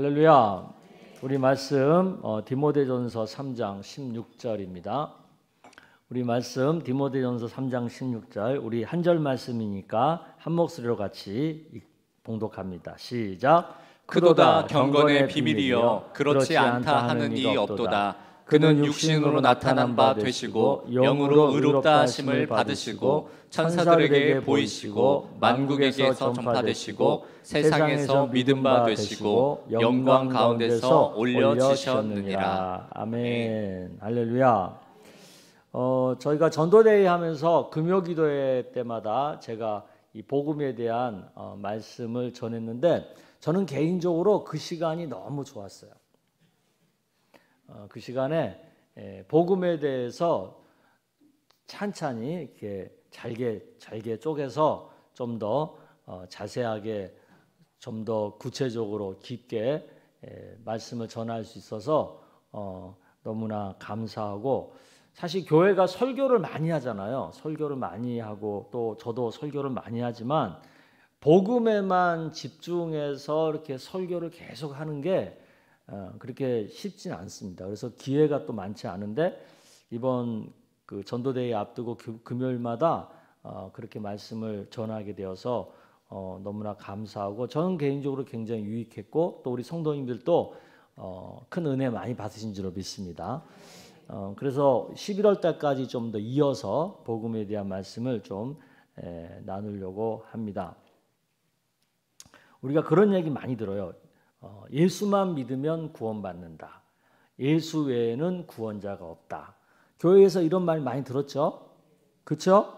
할렐루야. 우리 말씀 디모데전서 3장 16절입니다. 우리 말씀 디모데전서 3장 16절 우리 한 절 말씀이니까 한 목소리로 같이 봉독합니다. 시작. 그도다 경건의 비밀이여 그렇지 않다 하는 이 없도다. 그는 육신으로 나타난 바 되시고 영으로 의롭다 하심을 받으시고 천사들에게 보이시고 만국에서 전파되시고 세상에서 믿음 바 되시고 영광 가운데서 올려지셨느니라. 아멘. 할렐루야. 저희가 전도대회 하면서 금요기도회 때마다 제가 이 복음에 대한 말씀을 전했는데 저는 개인적으로 그 시간이 너무 좋았어요. 그 시간에 복음에 대해서 찬찬히 이렇게 잘게 쪼개서 좀 더 자세하게 좀 더 구체적으로 깊게 말씀을 전할 수 있어서 너무나 감사하고, 사실 교회가 설교를 많이 하잖아요. 설교를 많이 하고 또 저도 설교를 많이 하지만 복음에만 집중해서 이렇게 설교를 계속 하는 게 그렇게 쉽지는 않습니다. 그래서 기회가 또 많지 않은데 이번 그 전도대회 앞두고 금요일마다 그렇게 말씀을 전하게 되어서 너무나 감사하고 저는 개인적으로 굉장히 유익했고 또 우리 성도님들도 큰 은혜 많이 받으신 줄로 믿습니다. 그래서 11월 달까지 좀 더 이어서 복음에 대한 말씀을 좀 나누려고 합니다. 우리가 그런 얘기 많이 들어요. 예수만 믿으면 구원받는다. 예수 외에는 구원자가 없다. 교회에서 이런 말 많이 들었죠? 그렇죠?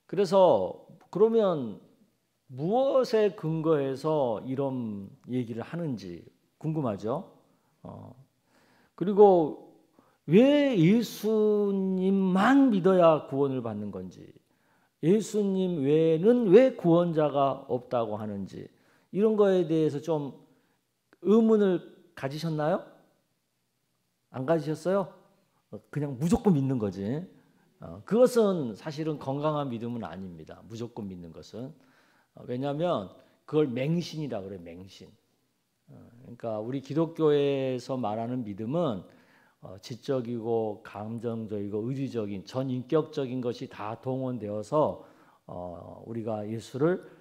그래서 그러면 무엇에 근거해서 이런 얘기를 하는지 궁금하죠? 그리고 왜 예수님만 믿어야 구원을 받는 건지, 예수님 외에는 왜 구원자가 없다고 하는지, 이런 거에 대해서 좀 의문을 가지셨나요? 안 가지셨어요? 그냥 무조건 믿는 거지. 그것은 사실은 건강한 믿음은 아닙니다. 무조건 믿는 것은. 왜냐하면 그걸 맹신이라고 그래요. 맹신. 그러니까 우리 기독교에서 말하는 믿음은 지적이고 감정적이고 의지적인 전인격적인 것이 다 동원되어서 우리가 예수를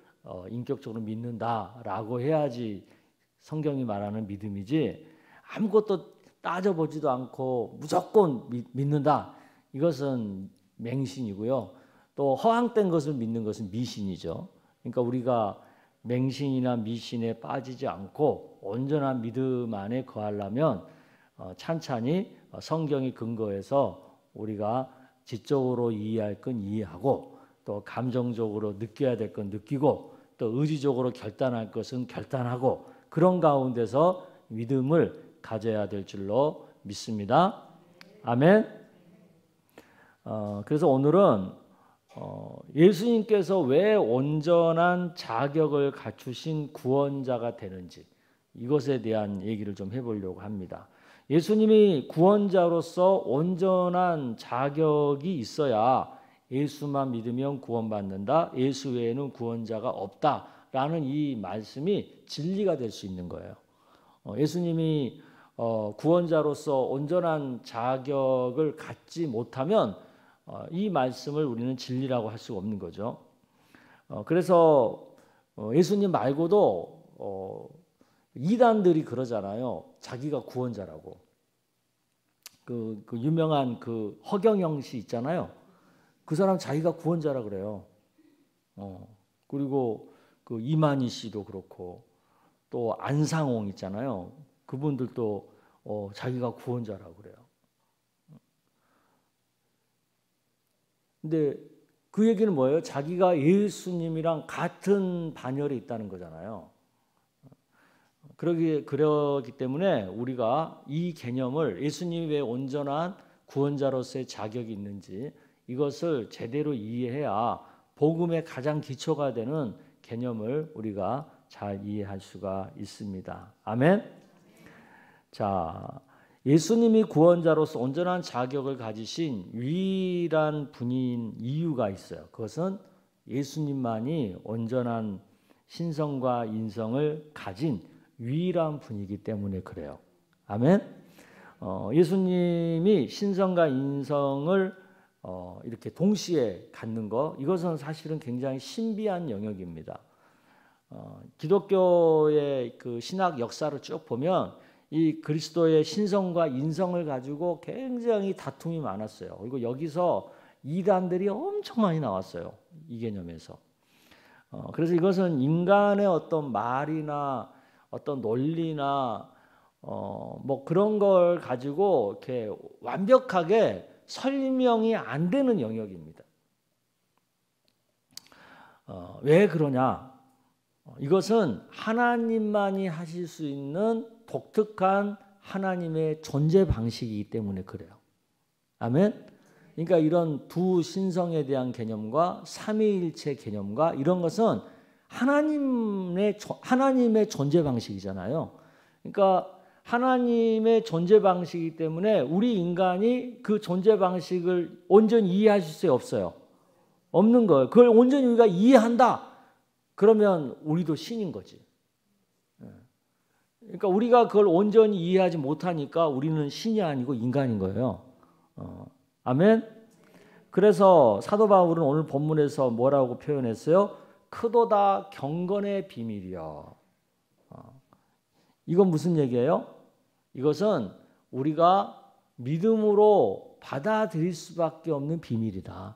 인격적으로 믿는다라고 해야지 성경이 말하는 믿음이지, 아무것도 따져보지도 않고 무조건 믿는다, 이것은 맹신이고요. 또 허황된 것을 믿는 것은 미신이죠. 그러니까 우리가 맹신이나 미신에 빠지지 않고 온전한 믿음 안에 거하려면 찬찬히 성경이 근거해서 우리가 지적으로 이해할 건 이해하고 또 감정적으로 느껴야 될 건 느끼고 또 의지적으로 결단할 것은 결단하고, 그런 가운데서 믿음을 가져야 될 줄로 믿습니다. 아멘. 그래서 오늘은 예수님께서 왜 온전한 자격을 갖추신 구원자가 되는지, 이것에 대한 얘기를 좀 해보려고 합니다. 예수님이 구원자로서 온전한 자격이 있어야 예수만 믿으면 구원받는다, 예수 외에는 구원자가 없다라는 이 말씀이 진리가 될 수 있는 거예요. 예수님이 구원자로서 온전한 자격을 갖지 못하면 이 말씀을 우리는 진리라고 할 수가 없는 거죠. 그래서 예수님 말고도 이단들이 그러잖아요. 자기가 구원자라고. 그 유명한 그 허경영 씨 있잖아요. 그 사람 자기가 구원자라 그래요. 그리고 그 이만희 씨도 그렇고 또 안상홍 있잖아요. 그분들도 자기가 구원자라고 그래요. 근데 그 얘기는 뭐예요? 자기가 예수님이랑 같은 반열에 있다는 거잖아요. 그러기 때문에 우리가 이 개념을, 예수님이 왜 온전한 구원자로서의 자격이 있는지 이것을 제대로 이해해야 복음의 가장 기초가 되는 개념을 우리가 잘 이해할 수가 있습니다. 아멘. 자, 예수님이 구원자로서 온전한 자격을 가지신 유일한 분인 이유가 있어요. 그것은 예수님만이 온전한 신성과 인성을 가진 유일한 분이기 때문에 그래요. 아멘. 예수님이 신성과 인성을 이렇게 동시에 갖는 거, 이것은 사실은 굉장히 신비한 영역입니다. 기독교의 그 신학 역사를 쭉 보면 이 그리스도의 신성과 인성을 가지고 굉장히 다툼이 많았어요. 그리고 여기서 이단들이 엄청 많이 나왔어요. 이 개념에서. 그래서 이것은 인간의 어떤 말이나 어떤 논리나 뭐 그런 걸 가지고 이렇게 완벽하게 설명이 안 되는 영역입니다. 왜 그러냐? 이것은 하나님만이 하실 수 있는 독특한 하나님의 존재 방식이기 때문에 그래요. 아멘. 그러니까 이런 두 신성에 대한 개념과 삼위일체 개념과 이런 것은 하나님의 존재 방식이잖아요. 그러니까 하나님의 존재 방식이기 때문에 우리 인간이 그 존재 방식을 온전히 이해하실 수 없어요. 없는 거예요. 그걸 온전히 우리가 이해한다. 그러면 우리도 신인 거지. 그러니까 우리가 그걸 온전히 이해하지 못하니까 우리는 신이 아니고 인간인 거예요. 아멘. 그래서 사도 바울은 오늘 본문에서 뭐라고 표현했어요? 크도다 경건의 비밀이요. 이건 무슨 얘기예요? 이것은 우리가 믿음으로 받아들일 수밖에 없는 비밀이다.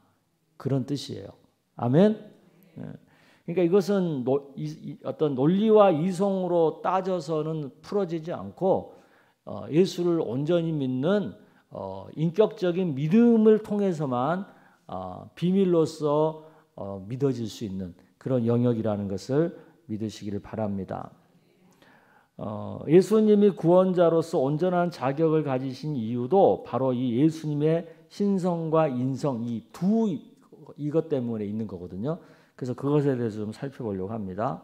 그런 뜻이에요. 아멘. 그러니까 이것은 어떤 논리와 이성으로 따져서는 풀어지지 않고 예수를 온전히 믿는 인격적인 믿음을 통해서만 비밀로서 믿어질 수 있는 그런 영역이라는 것을 믿으시기를 바랍니다. 예수님이 구원자로서 온전한 자격을 가지신 이유도 바로 이 예수님의 신성과 인성 이것 때문에 있는 거거든요. 그래서 그것에 대해서 좀 살펴보려고 합니다.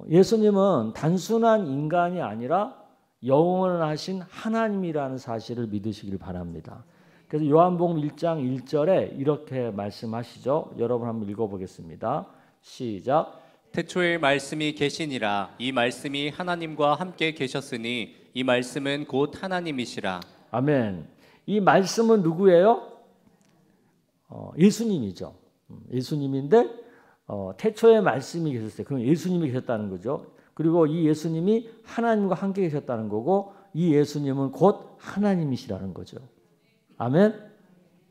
예수님은 단순한 인간이 아니라 영원하신 하나님이라는 사실을 믿으시길 바랍니다. 그래서 요한복음 1장 1절에 이렇게 말씀하시죠. 여러분 한번 읽어보겠습니다. 시작. 태초에 말씀이 계시니라. 이 말씀이 하나님과 함께 계셨으니 이 말씀은 곧 하나님이시라. 아멘. 이 말씀은 누구예요? 예수님이죠. 예수님인데 태초에 말씀이 계셨어요. 그럼 예수님이 계셨다는 거죠. 그리고 이 예수님이 하나님과 함께 계셨다는 거고 이 예수님은 곧 하나님이시라는 거죠. 아멘.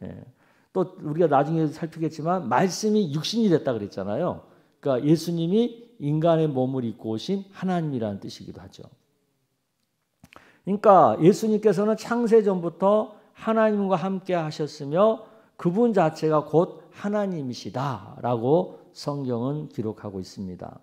예. 또 우리가 나중에 살피겠지만 말씀이 육신이 됐다 그랬잖아요. 그러니까 예수님이 인간의 몸을 입고 오신 하나님이라는 뜻이기도 하죠. 그러니까 예수님께서는 창세전부터 하나님과 함께 하셨으며 그분 자체가 곧 하나님이시다라고 성경은 기록하고 있습니다.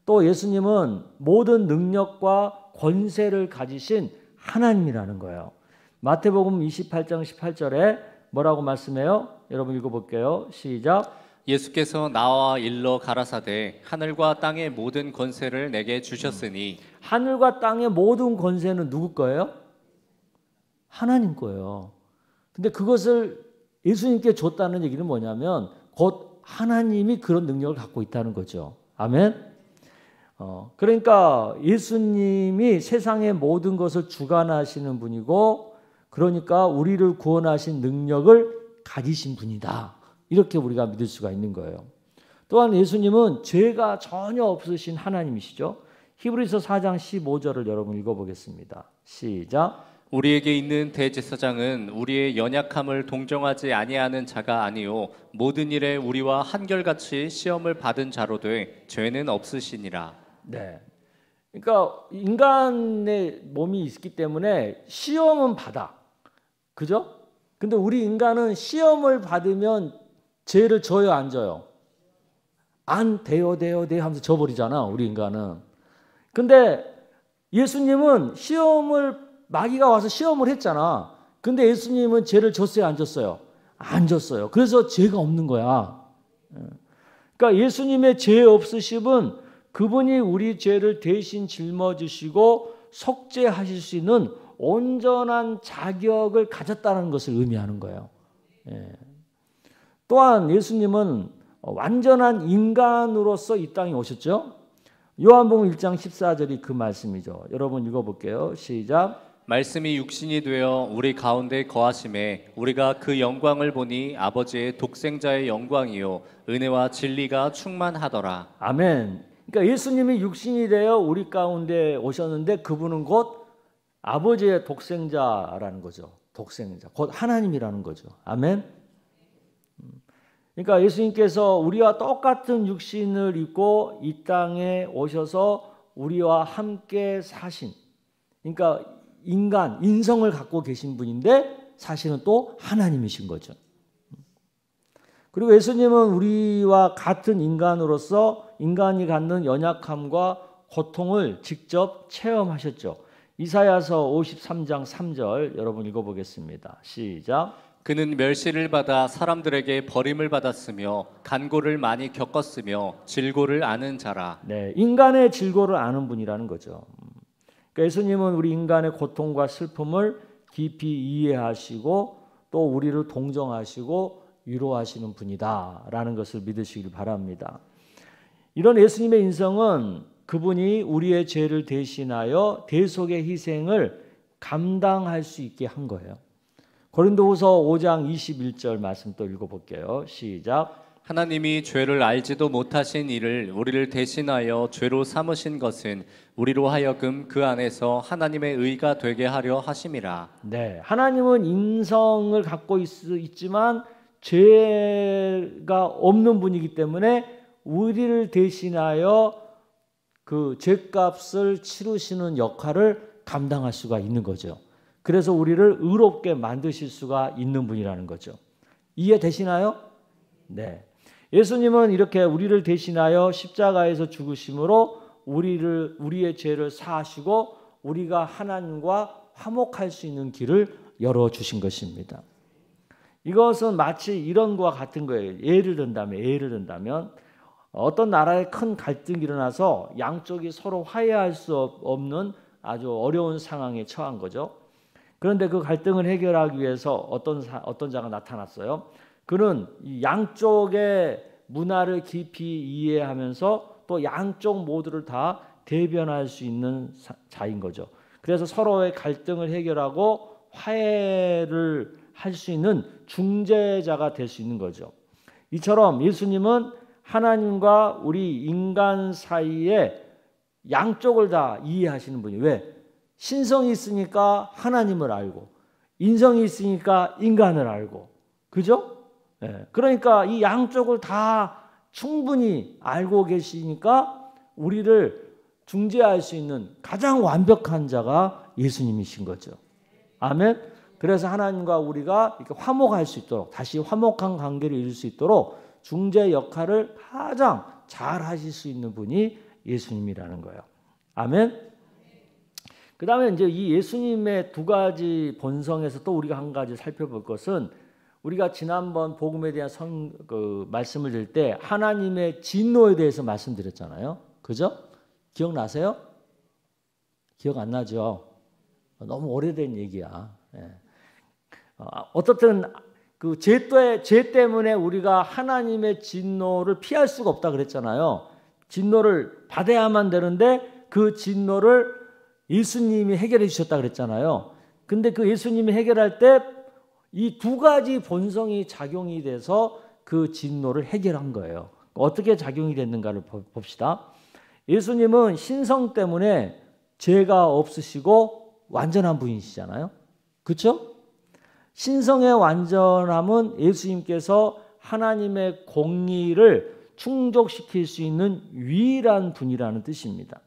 또 예수님은 모든 능력과 권세를 가지신 하나님이라는 거예요. 마태복음 28장 18절에 뭐라고 말씀해요? 여러분 읽어볼게요. 시작. 예수께서 나와 일러 가라사대 하늘과 땅의 모든 권세를 내게 주셨으니. 하늘과 땅의 모든 권세는 누구 거예요? 하나님 거예요. 근데 그것을 예수님께 줬다는 얘기는 뭐냐면 곧 하나님이 그런 능력을 갖고 있다는 거죠. 아멘. 그러니까 예수님이 세상의 모든 것을 주관하시는 분이고 그러니까 우리를 구원하신 능력을 가지신 분이다. 이렇게 우리가 믿을 수가 있는 거예요. 또한 예수님은 죄가 전혀 없으신 하나님이시죠. 히브리서 4장 15절을 여러분 읽어보겠습니다. 시작. 우리에게 있는 대제사장은 우리의 연약함을 동정하지 아니하는 자가 아니요 모든 일에 우리와 한결같이 시험을 받은 자로 돼 죄는 없으시니라. 네. 그러니까 인간의 몸이 있기 때문에 시험은 받아. 그죠? 근데 우리 인간은 시험을 받으면 죄를 져요, 안 져요? 안 돼요 하면서 져버리잖아, 우리 인간은. 근데 예수님은 마귀가 와서 시험을 했잖아. 근데 예수님은 죄를 졌어요, 안 졌어요? 안 졌어요. 그래서 죄가 없는 거야. 그러니까 예수님의 죄 없으심은 그분이 우리 죄를 대신 짊어지시고 속죄하실 수 있는 온전한 자격을 가졌다는 것을 의미하는 거예요. 또한 예수님은 완전한 인간으로서 이 땅에 오셨죠. 요한복음 1장 14절이 그 말씀이죠. 여러분 읽어볼게요. 시작. 말씀이 육신이 되어 우리 가운데 거하심에 우리가 그 영광을 보니 아버지의 독생자의 영광이요 은혜와 진리가 충만하더라. 아멘. 그러니까 예수님이 육신이 되어 우리 가운데 오셨는데 그분은 곧 아버지의 독생자라는 거죠. 독생자, 곧 하나님이라는 거죠. 아멘. 그러니까 예수님께서 우리와 똑같은 육신을 입고 이 땅에 오셔서 우리와 함께 사신, 그러니까 인성을 갖고 계신 분인데 사실은 또 하나님이신 거죠. 그리고 예수님은 우리와 같은 인간으로서 인간이 갖는 연약함과 고통을 직접 체험하셨죠. 이사야서 53장 3절 여러분 읽어보겠습니다. 시작. 그는 멸시를 받아 사람들에게 버림을 받았으며 간고를 많이 겪었으며 질고를 아는 자라. 네, 인간의 질고를 아는 분이라는 거죠. 그러니까 예수님은 우리 인간의 고통과 슬픔을 깊이 이해하시고 또 우리를 동정하시고 위로하시는 분이다라는 것을 믿으시길 바랍니다. 이런 예수님의 인성은 그분이 우리의 죄를 대신하여 대속의 희생을 감당할 수 있게 한 거예요. 고린도후서 5장 21절 말씀 또 읽어볼게요. 시작. 하나님이 죄를 알지도 못하신 이를 우리를 대신하여 죄로 삼으신 것은 우리로 하여금 그 안에서 하나님의 의가 되게 하려 하심이라. 네, 하나님은 인성을 갖고 있지만 죄가 없는 분이기 때문에 우리를 대신하여 그 죄값을 치르시는 역할을 감당할 수가 있는 거죠. 그래서 우리를 의롭게 만드실 수가 있는 분이라는 거죠. 이해되시나요? 네. 예수님은 이렇게 우리를 대신하여 십자가에서 죽으심으로 우리의 죄를 사하시고 우리가 하나님과 화목할 수 있는 길을 열어주신 것입니다. 이것은 마치 이런 것과 같은 거예요. 예를 든다면 어떤 나라에 큰 갈등이 일어나서 양쪽이 서로 화해할 수 없는 아주 어려운 상황에 처한 거죠. 그런데 그 갈등을 해결하기 위해서 어떤 자가 나타났어요. 그는 이 양쪽의 문화를 깊이 이해하면서 또 양쪽 모두를 다 대변할 수 있는 자인 거죠. 그래서 서로의 갈등을 해결하고 화해를 할 수 있는 중재자가 될 수 있는 거죠. 이처럼 예수님은 하나님과 우리 인간 사이에 양쪽을 다 이해하시는 분이 왜? 신성이 있으니까 하나님을 알고 인성이 있으니까 인간을 알고 그죠? 네. 그러니까 이 양쪽을 다 충분히 알고 계시니까 우리를 중재할 수 있는 가장 완벽한 자가 예수님이신 거죠. 아멘. 그래서 하나님과 우리가 이렇게 화목할 수 있도록 다시 화목한 관계를 이룰 수 있도록 중재 역할을 가장 잘 하실 수 있는 분이 예수님이라는 거예요. 아멘. 그 다음에 이제 이 예수님의 두 가지 본성에서 또 우리가 한 가지 살펴볼 것은 우리가 지난번 복음에 대한 말씀을 드릴 때 하나님의 진노에 대해서 말씀드렸잖아요. 그죠? 기억나세요? 기억 안 나죠? 너무 오래된 얘기야. 예. 어떻든 그 죄 때문에 우리가 하나님의 진노를 피할 수가 없다 그랬잖아요. 진노를 받아야만 되는데 그 진노를 예수님이 해결해 주셨다 그랬잖아요. 근데 그 예수님이 해결할 때 이 두 가지 본성이 작용이 돼서 그 진노를 해결한 거예요. 어떻게 작용이 됐는가를 봅시다. 예수님은 신성 때문에 죄가 없으시고 완전한 분이시잖아요. 그렇죠? 신성의 완전함은 예수님께서 하나님의 공의를 충족시킬 수 있는 유일한 분이라는 뜻입니다.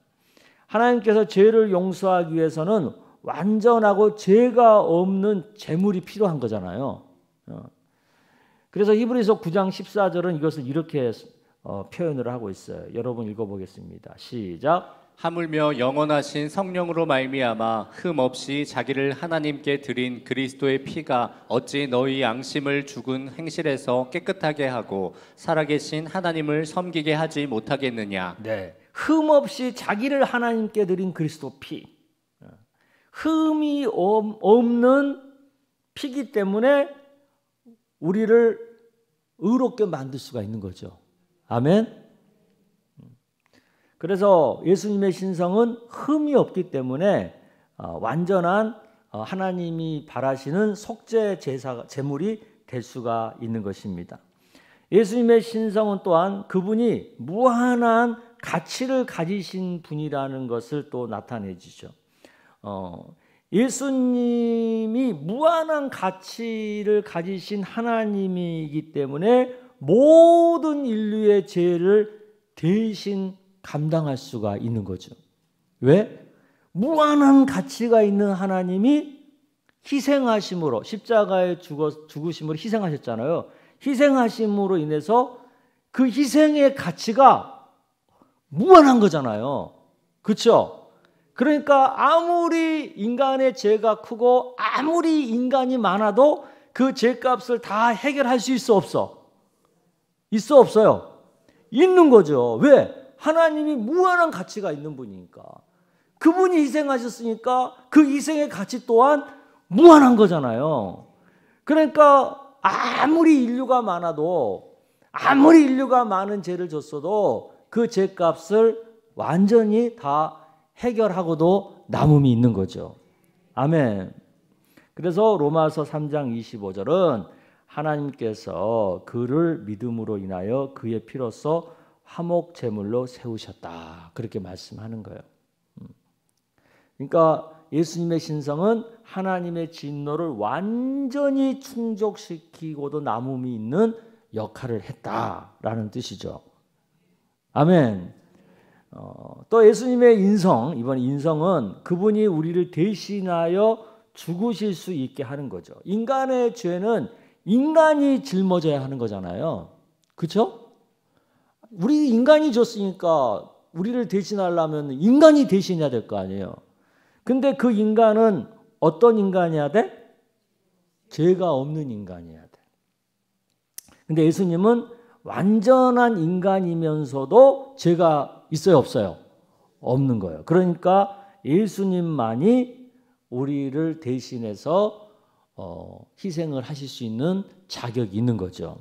하나님께서 죄를 용서하기 위해서는 완전하고 죄가 없는 제물이 필요한 거잖아요. 그래서 히브리서 9장 14절은 이것을 이렇게 표현을 하고 있어요. 여러분 읽어보겠습니다. 시작. 하물며 영원하신 성령으로 말미암아 흠 없이 자기를 하나님께 드린 그리스도의 피가 어찌 너희 양심을 죽은 행실에서 깨끗하게 하고 살아계신 하나님을 섬기게 하지 못하겠느냐. 네, 흠 없이 자기를 하나님께 드린 그리스도 피. 흠이 없는 피기 때문에 우리를 의롭게 만들 수가 있는 거죠. 아멘. 그래서 예수님의 신성은 흠이 없기 때문에 완전한 하나님이 바라시는 속죄 제물이 될 수가 있는 것입니다. 예수님의 신성은 또한 그분이 무한한 가치를 가지신 분이라는 것을 또 나타내 주죠. 예수님이 무한한 가치를 가지신 하나님이기 때문에 모든 인류의 죄를 대신 감당할 수가 있는 거죠. 왜? 무한한 가치가 있는 하나님이 희생하심으로, 십자가에 죽으심으로 희생하셨잖아요. 희생하심으로 인해서 그 희생의 가치가 무한한 거잖아요. 그렇죠? 그러니까 아무리 인간의 죄가 크고 아무리 인간이 많아도 그 죄값을 다 해결할 수 있어 없어? 있어 없어요? 있는 거죠. 왜? 하나님이 무한한 가치가 있는 분이니까. 그분이 희생하셨으니까 그 희생의 가치 또한 무한한 거잖아요. 그러니까 아무리 인류가 많아도, 아무리 인류가 많은 죄를 졌어도 그 죄값을 완전히 다 해결하고도 남음이 있는 거죠. 아멘. 그래서 로마서 3장 25절은 하나님께서 그를 믿음으로 인하여 그의 피로써 화목 제물로 세우셨다, 그렇게 말씀하는 거예요. 그러니까 예수님의 신성은 하나님의 진노를 완전히 충족시키고도 남음이 있는 역할을 했다라는 뜻이죠. 아멘. 또 예수님의 인성, 이번 인성은 그분이 우리를 대신하여 죽으실 수 있게 하는 거죠. 인간의 죄는 인간이 짊어져야 하는 거잖아요. 그렇죠? 우리 인간이 졌으니까 우리를 대신하려면 인간이 대신해야 될 거 아니에요. 근데 그 인간은 어떤 인간이어야 돼? 죄가 없는 인간이어야 돼. 근데 예수님은 완전한 인간이면서도 죄가 있어요, 없어요? 없는 거예요. 그러니까 예수님만이 우리를 대신해서 희생을 하실 수 있는 자격이 있는 거죠.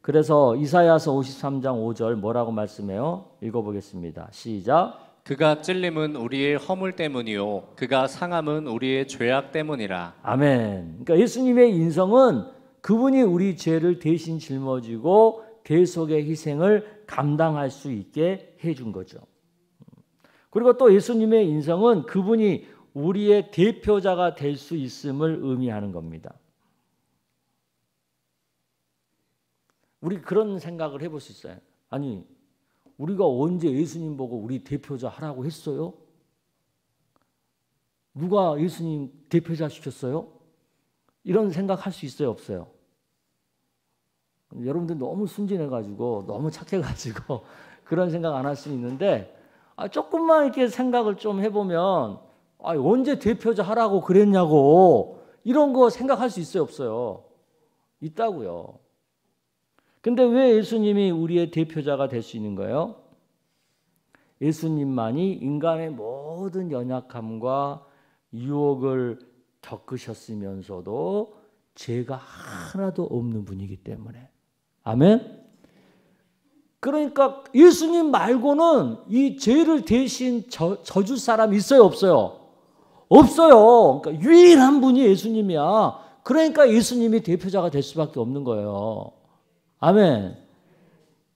그래서 이사야서 53장 5절 뭐라고 말씀해요? 읽어보겠습니다. 시작. 그가 찔림은 우리의 허물 때문이요 그가 상함은 우리의 죄악 때문이라. 아멘. 그러니까 예수님의 인성은 그분이 우리 죄를 대신 짊어지고 대속의 희생을 감당할 수 있게 해준 거죠. 그리고 또 예수님의 인성은 그분이 우리의 대표자가 될 수 있음을 의미하는 겁니다. 우리 그런 생각을 해볼 수 있어요. 아니, 우리가 언제 예수님 보고 우리 대표자 하라고 했어요? 누가 예수님 대표자 시켰어요? 이런 생각할 수 있어요, 없어요? 여러분들 너무 순진해가지고 너무 착해가지고 그런 생각 안 할 수 있는데, 조금만 이렇게 생각을 좀 해보면 언제 대표자 하라고 그랬냐고 이런 거 생각할 수 있어요, 없어요? 있다고요. 근데 왜 예수님이 우리의 대표자가 될 수 있는 거예요? 예수님만이 인간의 모든 연약함과 유혹을 겪으셨으면서도 죄가 하나도 없는 분이기 때문에. 아멘? 그러니까 예수님 말고는 이 죄를 대신 져줄 사람이 있어요, 없어요? 없어요. 그러니까 유일한 분이 예수님이야. 그러니까 예수님이 대표자가 될 수밖에 없는 거예요. 아멘.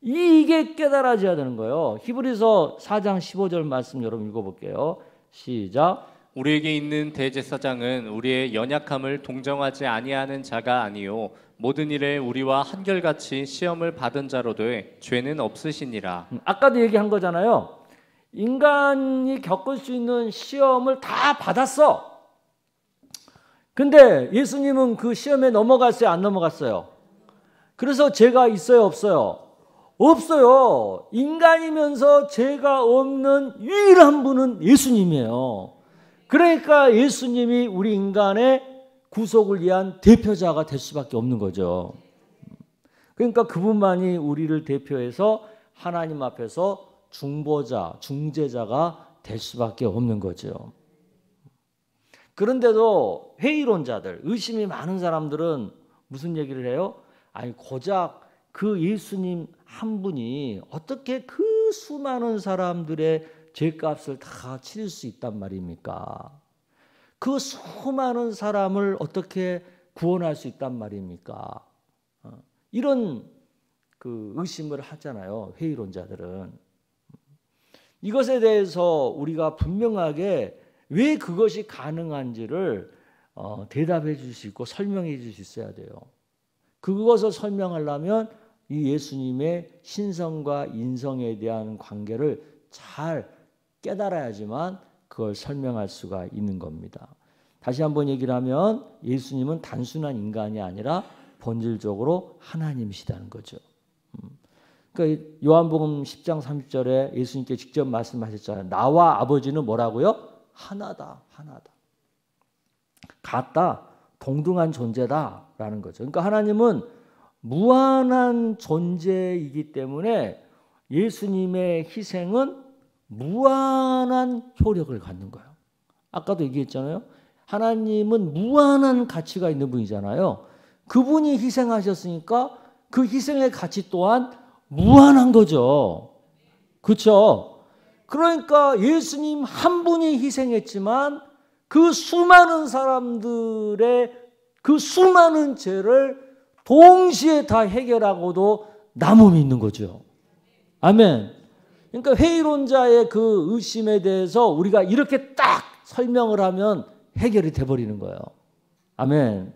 이게 깨달아져야 되는 거예요. 히브리서 4장 15절 말씀 여러분 읽어볼게요. 시작. 우리에게 있는 대제사장은 우리의 연약함을 동정하지 아니하는 자가 아니요 모든 일에 우리와 한결같이 시험을 받은 자로 돼 죄는 없으시니라. 아까도 얘기한 거잖아요. 인간이 겪을 수 있는 시험을 다 받았어. 근데 예수님은 그 시험에 넘어갔어요, 안 넘어갔어요? 그래서 죄가 있어요, 없어요? 없어요. 인간이면서 죄가 없는 유일한 분은 예수님이에요. 그러니까 예수님이 우리 인간의 구속을 위한 대표자가 될 수밖에 없는 거죠. 그러니까 그분만이 우리를 대표해서 하나님 앞에서 중보자, 중재자가 될 수밖에 없는 거죠. 그런데도 회의론자들, 의심이 많은 사람들은 무슨 얘기를 해요? 아니, 고작 그 예수님 한 분이 어떻게 그 그 수많은 사람들의 죄값을 다 치를 수 있단 말입니까? 그 수많은 사람을 어떻게 구원할 수 있단 말입니까? 이런 그 의심을 하잖아요, 회의론자들은. 이것에 대해서 우리가 분명하게 왜 그것이 가능한지를 대답해 줄 수 있고 설명해 줄 수 있어야 돼요. 그것을 설명하려면 이 예수님의 신성과 인성에 대한 관계를 잘 깨달아야지만 그걸 설명할 수가 있는 겁니다. 다시 한번 얘기를 하면 예수님은 단순한 인간이 아니라 본질적으로 하나님이시다는 거죠. 그러니까 요한복음 10장 30절에 예수님께 직접 말씀하셨잖아요. 나와 아버지는 뭐라고요? 하나다, 하나다. 같다, 동등한 존재다라는 거죠. 그러니까 하나님은 무한한 존재이기 때문에 예수님의 희생은 무한한 효력을 갖는 거예요. 아까도 얘기했잖아요. 하나님은 무한한 가치가 있는 분이잖아요. 그분이 희생하셨으니까 그 희생의 가치 또한 무한한 거죠. 그렇죠? 그러니까 예수님 한 분이 희생했지만 그 수많은 사람들의 그 수많은 죄를 동시에 다 해결하고도 남음이 있는 거죠. 아멘. 그러니까 회의론자의 그 의심에 대해서 우리가 이렇게 딱 설명을 하면 해결이 돼버리는 거예요. 아멘.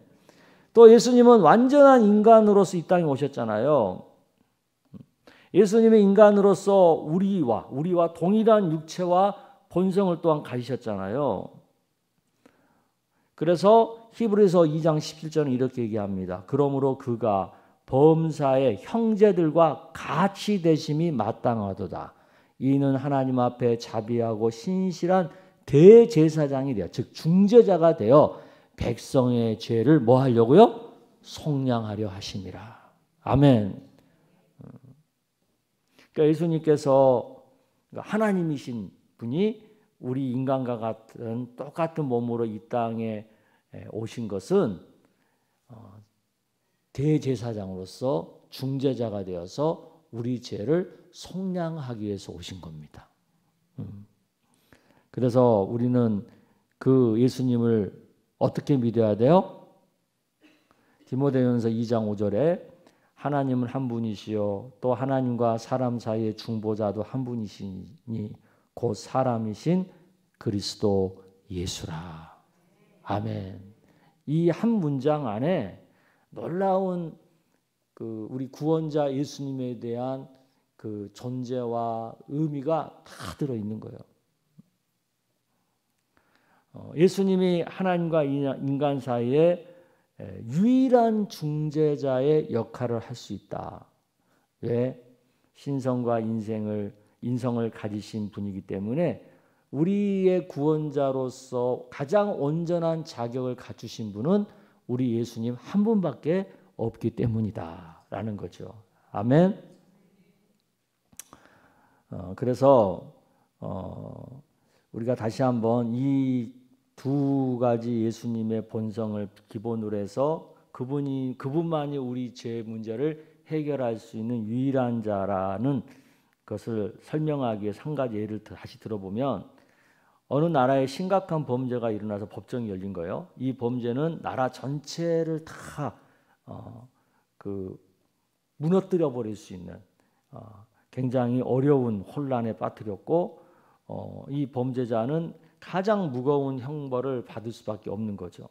또 예수님은 완전한 인간으로서 이 땅에 오셨잖아요. 예수님의 인간으로서 우리와 동일한 육체와 본성을 또한 가지셨잖아요. 그래서 히브리서 2장 17절은 이렇게 얘기합니다. 그러므로 그가 범사의 형제들과 같이 되심이 마땅하도다. 이는 하나님 앞에 자비하고 신실한 대제사장이 되어, 즉 중재자가 되어 백성의 죄를 뭐 하려고요? 속량하려 하심이라. 아멘. 그러니까 예수님께서 하나님이신 분이 우리 인간과 같은 똑같은 몸으로 이 땅에 오신 것은 대제사장으로서 중재자가 되어서 우리 죄를 속량하기 위해서 오신 겁니다. 그래서 우리는 그 예수님을 어떻게 믿어야 돼요? 디모데전서 2장 5절에 하나님은 한 분이시요 또 하나님과 사람 사이의 중보자도 한 분이시니 곧 사람이신 그리스도 예수라. 아멘. 이 한 문장 안에 놀라운 그 우리 구원자 예수님에 대한 그 존재와 의미가 다 들어 있는 거예요. 예수님이 하나님과 인간 사이에 유일한 중재자의 역할을 할 수 있다. 왜? 신성과 인성을 가지신 분이기 때문에 우리의 구원자로서 가장 온전한 자격을 갖추신 분은 우리 예수님 한 분밖에 없기 때문이다라는 거죠. 아멘. 그래서 우리가 다시 한번 이 두 가지 예수님의 본성을 기본으로 해서 그분만이 우리 죄 문제를 해결할 수 있는 유일한 자라는 것을 설명하기 위해 한 가지 예를 다시 들어보면 어느 나라에 심각한 범죄가 일어나서 법정이 열린 거예요. 이 범죄는 나라 전체를 다 무너뜨려 버릴 수 있는 굉장히 어려운 혼란에 빠뜨렸고 이 범죄자는 가장 무거운 형벌을 받을 수밖에 없는 거죠.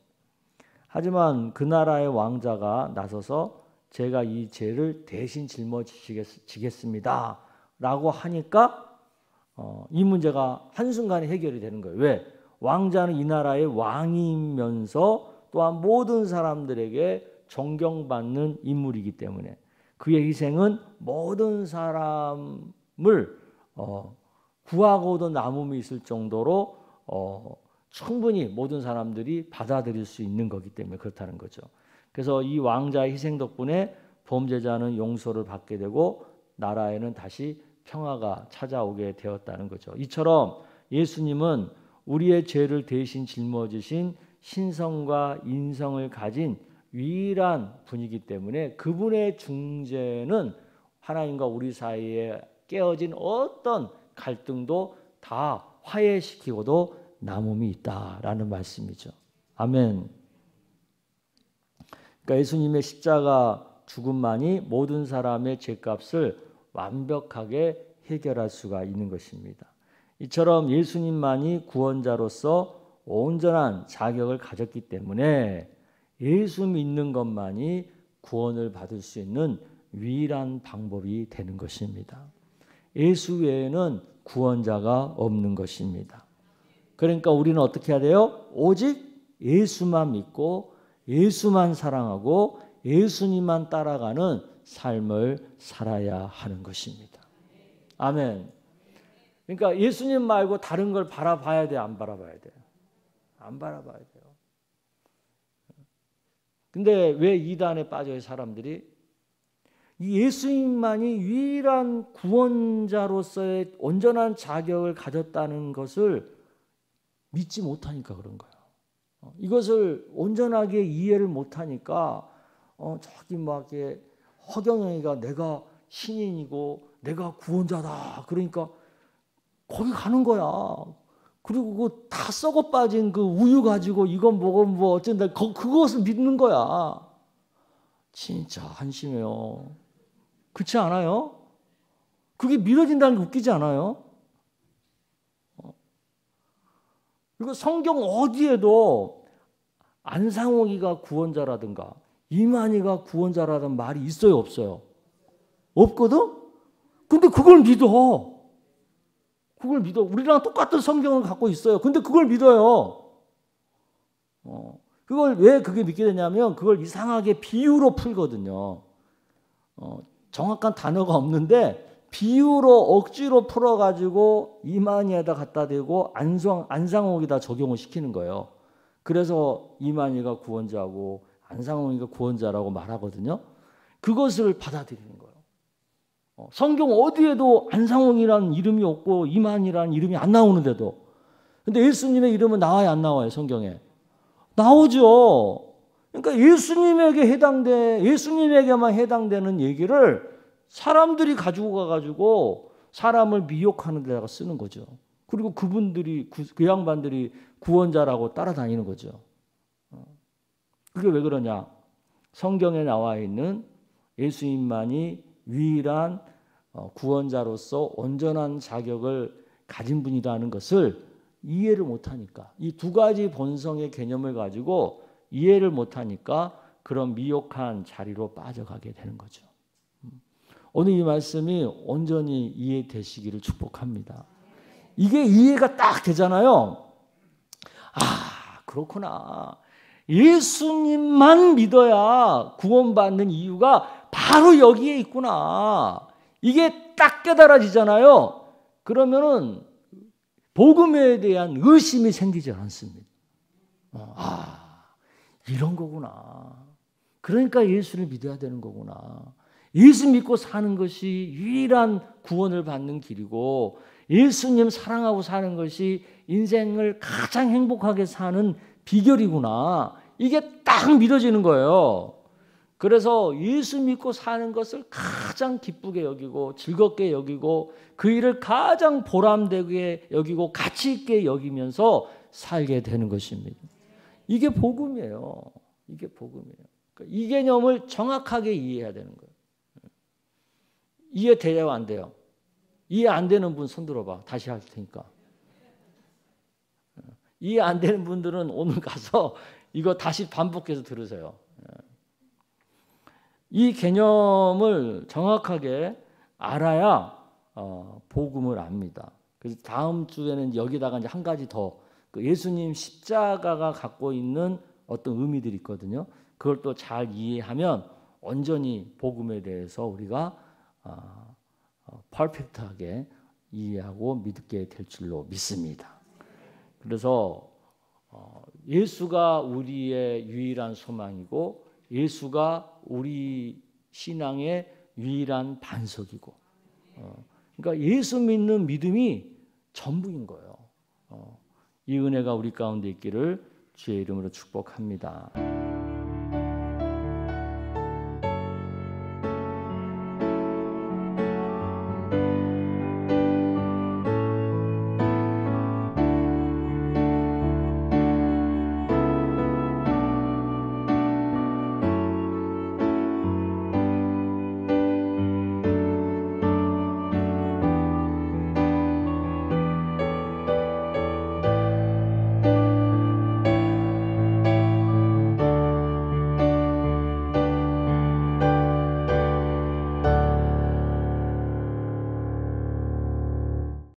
하지만 그 나라의 왕자가 나서서 제가 이 죄를 대신 짊어지겠습니다 라고 하니까 이 문제가 한순간에 해결이 되는 거예요. 왜? 왕자는 이 나라의 왕이면서 또한 모든 사람들에게 존경받는 인물이기 때문에 그의 희생은 모든 사람을 구하고도 남음이 있을 정도로 충분히 모든 사람들이 받아들일 수 있는 거기 때문에 그렇다는 거죠. 그래서 이 왕자의 희생 덕분에 범죄자는 용서를 받게 되고 나라에는 다시 평화가 찾아오게 되었다는 거죠. 이처럼 예수님은 우리의 죄를 대신 짊어지신 신성과 인성을 가진 유일한 분이기 때문에 그분의 중재는 하나님과 우리 사이에 깨어진 어떤 갈등도 다 화해시키고도 남음이 있다라는 말씀이죠. 아멘. 그러니까 예수님의 십자가 죽음만이 모든 사람의 죄값을 완벽하게 해결할 수가 있는 것입니다. 이처럼 예수님만이 구원자로서 온전한 자격을 가졌기 때문에 예수 믿는 것만이 구원을 받을 수 있는 유일한 방법이 되는 것입니다. 예수 외에는 구원자가 없는 것입니다. 그러니까 우리는 어떻게 해야 돼요? 오직 예수만 믿고 예수만 사랑하고 예수님만 따라가는 삶을 살아야 하는 것입니다. 아멘. 그러니까 예수님 말고 다른 걸 바라봐야 돼요? 안 바라봐야 돼요? 안 바라봐야 돼요. 근데 왜 이단에 빠져요, 사람들이? 이 예수님만이 유일한 구원자로서의 온전한 자격을 가졌다는 것을 믿지 못하니까 그런 거예요. 이것을 온전하게 이해를 못하니까 저기 막 허경영이가 내가 신인이고 내가 구원자다. 그러니까 거기 가는 거야. 그리고 그 다 썩어 빠진 그 우유 가지고 이건 먹으면 뭐 어쩐다. 그것을 믿는 거야. 진짜 한심해요. 그렇지 않아요? 그게 믿어진다는 게 웃기지 않아요? 그리고 성경 어디에도 안상옥이가 구원자라든가 이만희가 구원자라는 말이 있어요, 없어요? 없거든? 근데 그걸 믿어. 그걸 믿어. 우리랑 똑같은 성경을 갖고 있어요. 근데 그걸 믿어요. 그걸 왜 그게 믿게 되냐면 그걸 이상하게 비유로 풀거든요. 정확한 단어가 없는데 비유로 억지로 풀어가지고 이만희에다 갖다 대고 안상옥에다 적용을 시키는 거예요. 그래서 이만희가 구원자고 안상옥이가 구원자라고 말하거든요. 그것을 받아들이는 거예요. 성경 어디에도 안상홍이라는 이름이 없고 이만이라는 이름이 안 나오는데도 근데 예수님의 이름은 나와요, 안 나와요? 성경에 나오죠. 그러니까 예수님에게만 해당되는 얘기를 사람들이 가지고 가가지고 사람을 미혹하는 데다가 쓰는 거죠. 그리고 그분들이 그 양반들이 구원자라고 따라다니는 거죠. 그게 왜 그러냐? 성경에 나와 있는 예수님만이 유일한 구원자로서 온전한 자격을 가진 분이라는 것을 이해를 못하니까 이 두 가지 본성의 개념을 가지고 이해를 못하니까 그런 미혹한 자리로 빠져가게 되는 거죠. 오늘 이 말씀이 온전히 이해되시기를 축복합니다. 이게 이해가 딱 되잖아요. 아, 그렇구나. 예수님만 믿어야 구원받는 이유가 바로 여기에 있구나. 이게 딱 깨달아지잖아요. 그러면은 복음에 대한 의심이 생기지 않습니다. 이런 거구나. 그러니까 예수를 믿어야 되는 거구나. 예수 믿고 사는 것이 유일한 구원을 받는 길이고 예수님 사랑하고 사는 것이 인생을 가장 행복하게 사는 비결이구나. 이게 딱 믿어지는 거예요. 그래서 예수 믿고 사는 것을 가장 기쁘게 여기고 즐겁게 여기고 그 일을 가장 보람되게 여기고 가치 있게 여기면서 살게 되는 것입니다. 이게 복음이에요. 이게 복음이에요. 그러니까 이 개념을 정확하게 이해해야 되는 거예요. 이해돼요, 안 돼요? 이해 안 되는 분 손 들어봐. 다시 할 테니까. 이해 안 되는 분들은 오늘 가서 이거 다시 반복해서 들으세요. 이 개념을 정확하게 알아야 복음을 압니다. 그래서 다음 주에는 여기다가 이제 한 가지 더 그 예수님 십자가가 갖고 있는 어떤 의미들이 있거든요. 그걸 또 잘 이해하면 온전히 복음에 대해서 우리가 퍼펙트하게 이해하고 믿게 될 줄로 믿습니다. 그래서 예수가 우리의 유일한 소망이고 예수가 우리 신앙의 유일한 반석이고 그러니까 예수 믿는 믿음이 전부인 거예요. 이 은혜가 우리 가운데 있기를 주의 이름으로 축복합니다.